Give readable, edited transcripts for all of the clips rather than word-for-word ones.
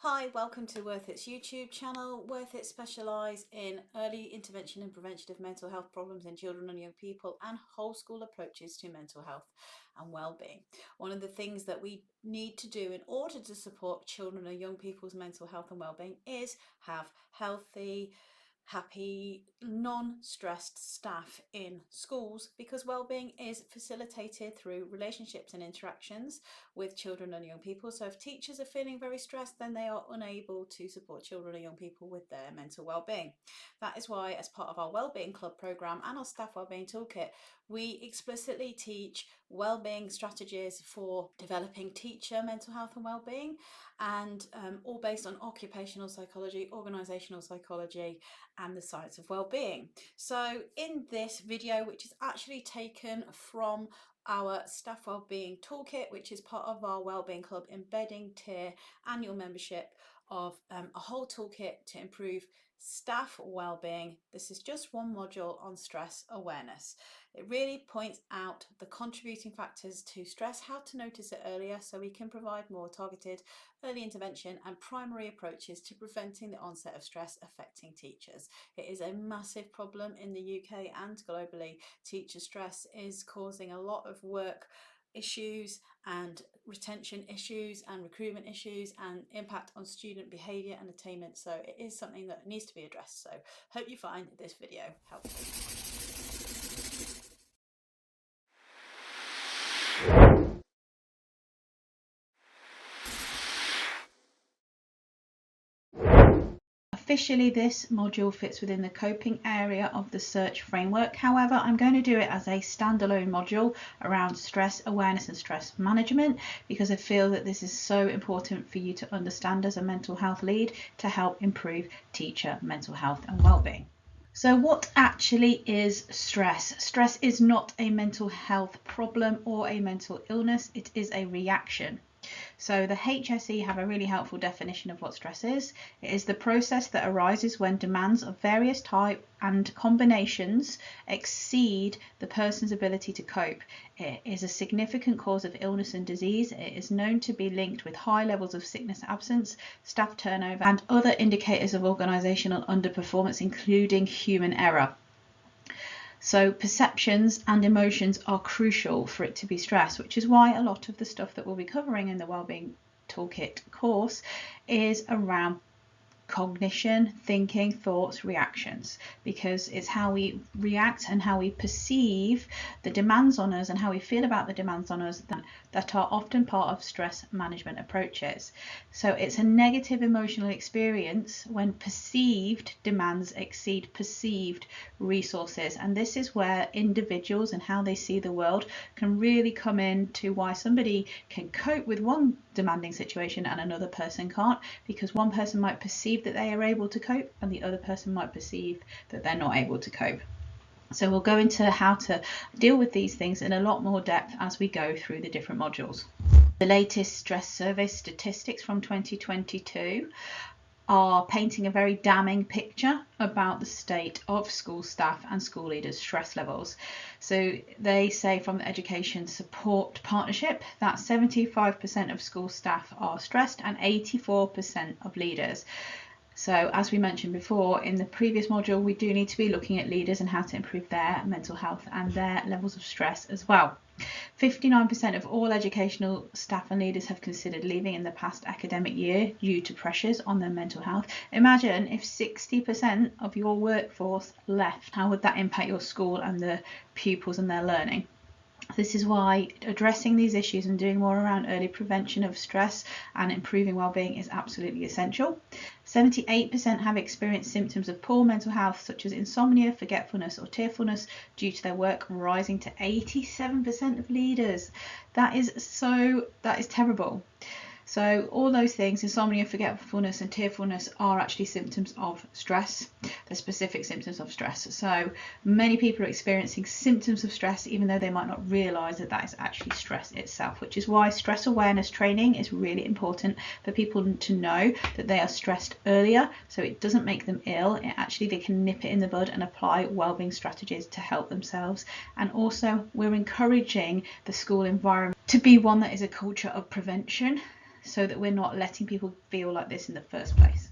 Hi, welcome to Worth It's YouTube channel. Worth It specialise in early intervention and prevention of mental health problems in children and young people and whole school approaches to mental health and well-being. One of the things that we need to do in order to support children and young people's mental health and well-being is have healthy, happy, non-stressed staff in schools, because well-being is facilitated through relationships and interactions with children and young people. So if teachers are feeling very stressed, then they are unable to support children and young people with their mental well-being. That is why, as part of our Wellbeing Club programme and our Staff Wellbeing Toolkit, we explicitly teach wellbeing strategies for developing teacher mental health and well-being, and all based on occupational psychology, organisational psychology, and the science of well-being. So in this video, which is actually taken from our Staff Wellbeing Toolkit, which is part of our Wellbeing Club embedding tier annual membership of a whole toolkit to improve staff wellbeing. This is just one module on stress awareness. It really points out the contributing factors to stress, how to notice it earlier so we can provide more targeted early intervention and primary approaches to preventing the onset of stress affecting teachers. It is a massive problem in the UK and globally. Teacher stress is causing a lot of work issues and retention issues and recruitment issues and impact on student behaviour and attainment. So it is something that needs to be addressed. So hope you find this video helpful. Officially, this module fits within the coping area of the SEARCH framework. However, I'm going to do it as a standalone module around stress awareness and stress management, because I feel that this is so important for you to understand as a mental health lead to help improve teacher mental health and well-being. So what actually is stress? Stress is not a mental health problem or a mental illness. It is a reaction. So the HSE have a really helpful definition of what stress is. It is the process that arises when demands of various type and combinations exceed the person's ability to cope. It is a significant cause of illness and disease. It is known to be linked with high levels of sickness absence, staff turnover, and other indicators of organisational underperformance, including human error. So perceptions and emotions are crucial for it to be stress, which is why a lot of the stuff that we'll be covering in the Wellbeing Toolkit course is around cognition, thinking, thoughts, reactions, because it's how we react and how we perceive the demands on us and how we feel about the demands on us that are often part of stress management approaches. So it's a negative emotional experience when perceived demands exceed perceived resources, and this is where individuals and how they see the world can really come into why somebody can cope with one demanding situation and another person can't, because one person might perceive that they are able to cope and the other person might perceive that they're not able to cope. So we'll go into how to deal with these things in a lot more depth as we go through the different modules. The latest stress survey statistics from 2022 are painting a very damning picture about the state of school staff and school leaders' stress levels. So they say from the Education Support Partnership that 75% of school staff are stressed and 84% of leaders. So as we mentioned before in the previous module, we do need to be looking at leaders and how to improve their mental health and their levels of stress as well. 59% of all educational staff and leaders have considered leaving in the past academic year due to pressures on their mental health. Imagine if 60% of your workforce left. How would that impact your school and the pupils and their learning? This is why addressing these issues and doing more around early prevention of stress and improving well-being is absolutely essential. 78% have experienced symptoms of poor mental health, such as insomnia, forgetfulness, or tearfulness due to their work, rising to 87% of leaders. That is terrible. So all those things, insomnia, forgetfulness and tearfulness, are actually symptoms of stress. They're specific symptoms of stress. So many people are experiencing symptoms of stress even though they might not realise that that is actually stress itself, which is why stress awareness training is really important for people to know that they are stressed earlier, so it doesn't make them ill. They can nip it in the bud and apply wellbeing strategies to help themselves. And also we're encouraging the school environment to be one that is a culture of prevention. so that we're not letting people feel like this in the first place.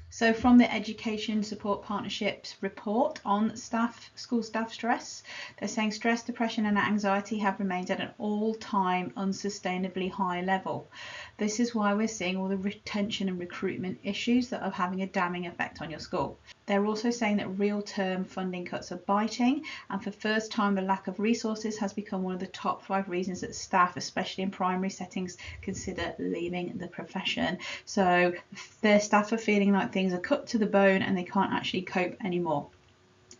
So from the Education Support Partnerships report on school staff stress, they're saying stress, depression and anxiety have remained at an all-time unsustainably high level. This is why we're seeing all the retention and recruitment issues that are having a damning effect on your school. They're also saying that real-term funding cuts are biting, and for the first time the lack of resources has become one of the top 5 reasons that staff, especially in primary settings, consider leaving the profession. So their staff are feeling like things are cut to the bone and they can't actually cope anymore.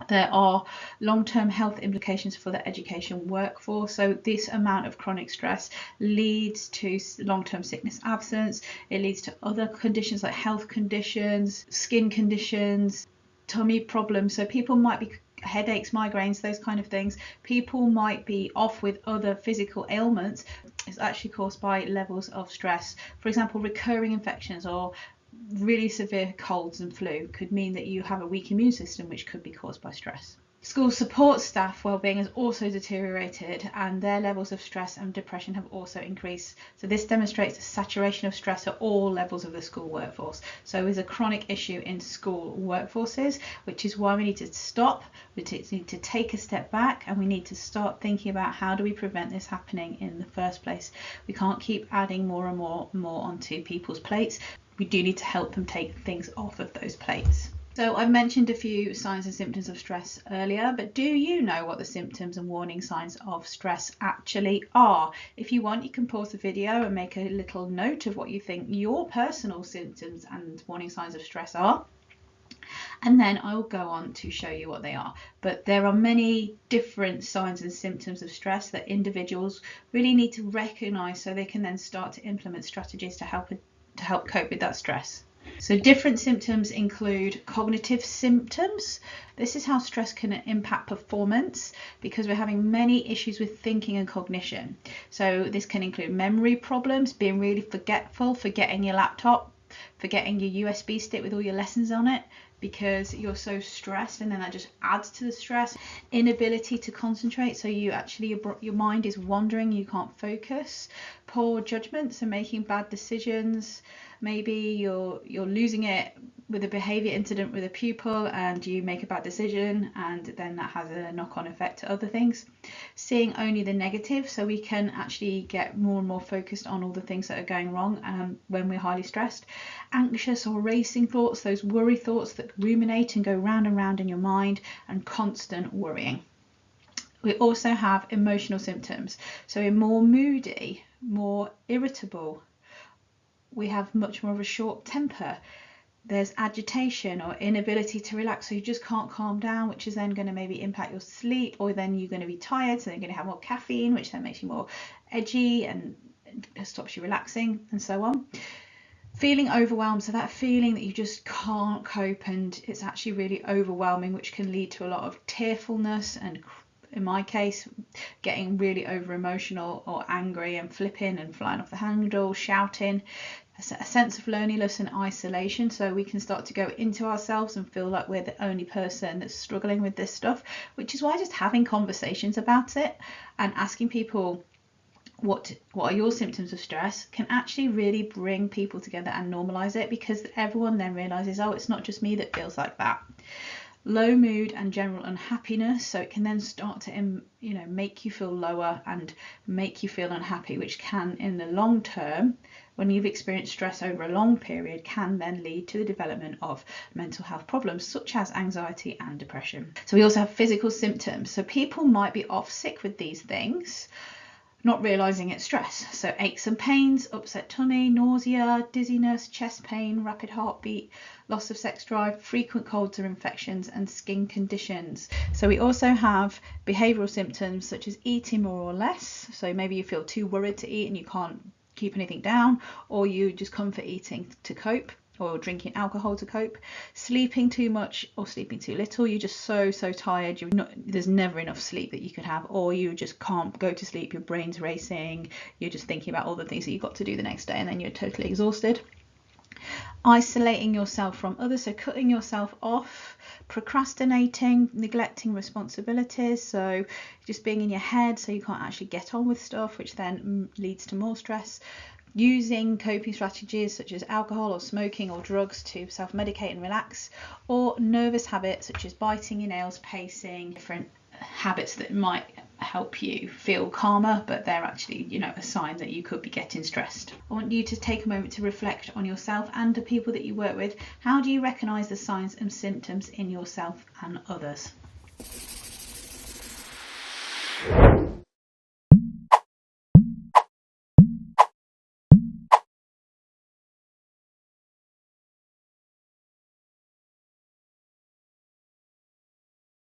There are long-term health implications for the education workforce. So this amount of chronic stress leads to long-term sickness absence. It leads to other conditions like health conditions, skin conditions, tummy problems. So people might be headaches, migraines, those kind of things. People might be off with other physical ailments. It's actually caused by levels of stress. For example, recurring infections or really severe colds and flu could mean that you have a weak immune system, which could be caused by stress. School support staff wellbeing has also deteriorated, and their levels of stress and depression have also increased. So this demonstrates a saturation of stress at all levels of the school workforce. So it's a chronic issue in school workforces, which is why we need to stop, we need to take a step back, and we need to start thinking about how do we prevent this happening in the first place. We can't keep adding more and more onto people's plates. We do need to help them take things off of those plates. So I've mentioned a few signs and symptoms of stress earlier, but do you know what the symptoms and warning signs of stress actually are? If you want, you can pause the video and make a little note of what you think your personal symptoms and warning signs of stress are. And then I'll go on to show you what they are. But there are many different signs and symptoms of stress that individuals really need to recognize so they can then start to implement strategies to help cope with that stress. So different symptoms include cognitive symptoms. This is how stress can impact performance because we're having many issues with thinking and cognition. So this can include memory problems, being really forgetful, forgetting your laptop, forgetting your USB stick with all your lessons on it because you're so stressed, and then that just adds to the stress. Inability to concentrate, so your mind is wandering, you can't focus. Poor judgment, so making bad decisions. Maybe you're losing it with a behavior incident with a pupil and you make a bad decision, and then that has a knock-on effect to other things. Seeing only the negative, so we can actually get more and more focused on all the things that are going wrong when we're highly stressed. Anxious or racing thoughts, those worry thoughts that ruminate and go round and round in your mind, and constant worrying. We also have emotional symptoms, so we're more moody, more irritable. We have much more of a short temper. There's agitation or inability to relax, so you just can't calm down, which is then going to maybe impact your sleep, or then you're going to be tired, so you're going to have more caffeine, which then makes you more edgy and stops you relaxing, and so on. Feeling overwhelmed, so that feeling that you just can't cope and it's actually really overwhelming, which can lead to a lot of tearfulness and, in my case, getting really over emotional or angry and flipping and flying off the handle, shouting. A sense of loneliness and isolation, so we can start to go into ourselves and feel like we're the only person that's struggling with this stuff, which is why just having conversations about it and asking people what are your symptoms of stress can actually really bring people together and normalize it, because everyone then realizes, oh, it's not just me that feels like that. Low mood and general unhappiness, so it can then start to make you feel lower and make you feel unhappy, which can, in the long term, when you've experienced stress over a long period, can then lead to the development of mental health problems such as anxiety and depression. So we also have physical symptoms, so people might be off sick with these things, not realizing it's stress. So aches and pains, upset tummy, nausea, dizziness, chest pain, rapid heartbeat, loss of sex drive, frequent colds or infections, and skin conditions. So we also have behavioral symptoms such as eating more or less. So maybe you feel too worried to eat and you can't keep anything down, or you just comfort eating to cope, or drinking alcohol to cope. Sleeping too much or sleeping too little, you're just so tired, there's never enough sleep that you could have, or you just can't go to sleep, your brain's racing, you're just thinking about all the things that you've got to do the next day, and then you're totally exhausted. Isolating yourself from others, so cutting yourself off, procrastinating, neglecting responsibilities, so just being in your head so you can't actually get on with stuff, which then leads to more stress. Using coping strategies such as alcohol or smoking or drugs to self-medicate and relax, or nervous habits such as biting your nails, pacing, different habits that might help you feel calmer, but they're actually, a sign that you could be getting stressed. I want you to take a moment to reflect on yourself and the people that you work with. How do you recognize the signs and symptoms in yourself and others?